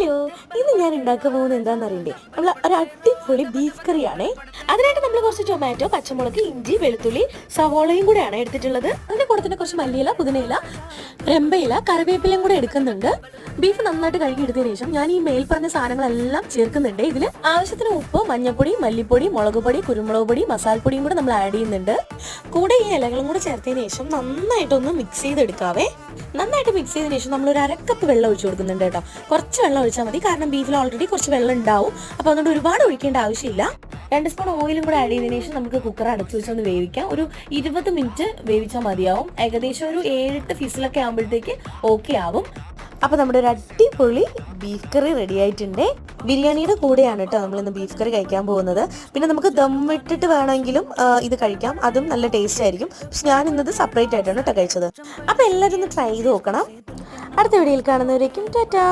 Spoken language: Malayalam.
ഹലോ, ഇന്ന് ഞാൻ ഉണ്ടാക്കാൻ പോകുന്നത് എന്താണെന്ന് അറിയണ്ടേ? നമ്മൾ ഒരു അടിപൊളി ബീഫ് കറിയാണേ. അതിനായിട്ട് നമ്മൾ കുറച്ച് ടൊമാറ്റോ, പച്ചമുളക്, ഇഞ്ചി, വെളുത്തുള്ളി, സവോളയും കൂടെയാണ് എടുത്തിട്ടുള്ളത്. അതിന്റെ കൂടെ തന്നെ കുറച്ച് മല്ലിയില, പുതിനയില, രമ്പയില, കറിവേപ്പിലയും കൂടെ എടുക്കുന്നുണ്ട്. ബീഫ് നന്നായിട്ട് കഴുകി എടുത്തതിന് ശേഷം ഞാൻ ഈ മേൽപ്പറഞ്ഞ സാധനങ്ങളെല്ലാം ചേർക്കുന്നുണ്ട്. ഇതിൽ ആവശ്യത്തിന് ഉപ്പ്, മഞ്ഞൾപ്പൊടി, മല്ലിപ്പൊടി, മുളക് പൊടി, കുരുമുളക് പൊടി, മസാലപ്പൊടിയും കൂടെ നമ്മൾ ആഡ് ചെയ്യുന്നുണ്ട്. കൂടെ ഈ ഇലകളും കൂടെ ചേർത്തതിന് ശേഷം നന്നായിട്ടൊന്ന് മിക്സ് ചെയ്തെടുക്കാവേ. നന്നായിട്ട് മിക്സ് ചെയ്തതിനു ശേഷം നമ്മൾ ഒരു അരക്കപ്പ് വെള്ളം ഒഴിച്ചു കൊടുക്കുന്നുണ്ട് കേട്ടോ. കുറച്ച് വെള്ളം ഒഴിച്ചാൽ മതി, കാരണം ബീഫിൽ ഓൾറെഡി കുറച്ച് വെള്ളം ഉണ്ടാവും. അപ്പോൾ അതുകൊണ്ട് ഒരുപാട് ഒഴിക്കേണ്ട ആവശ്യമില്ല. 2 സ്പൂൺ ഓയിലും കൂടെ ആഡ് ചെയ്തതിനു ശേഷം നമുക്ക് കുക്കർ അടച്ചു വെച്ചൊന്ന് വേവിക്കാം. ഒരു 20 മിനിറ്റ് വേവിച്ചാൽ മതിയാവും. ഏകദേശം ഒരു 7-8 ഫിസിലൊക്കെ ആകുമ്പോഴത്തേക്ക് ഓക്കെ ആവും. അപ്പോൾ നമ്മുടെ ഒരു അടിപൊളി ബീഫ് കറി റെഡി ആയിട്ടുണ്ട്. ബിരിയാണിയുടെ കൂടെയാണ് കേട്ടോ നമ്മളിന്ന് ബീഫ് കറി കഴിക്കാൻ പോകുന്നത്. പിന്നെ നമുക്ക് ദം ഇട്ടിട്ട് വേണമെങ്കിലും ഇത് കഴിക്കാം, അതും നല്ല ടേസ്റ്റ് ആയിരിക്കും. പക്ഷെ ഞാൻ ഇന്നത് സെപ്പറേറ്റ് ആയിട്ടാണ് കേട്ടോ കഴിച്ചത്. അപ്പോൾ എല്ലാവരും ഒന്ന് ട്രൈ ചെയ്ത് നോക്കണം. അടുത്ത വീഡിയോയിൽ കാണുന്നവരേക്കും ടാറ്റാ.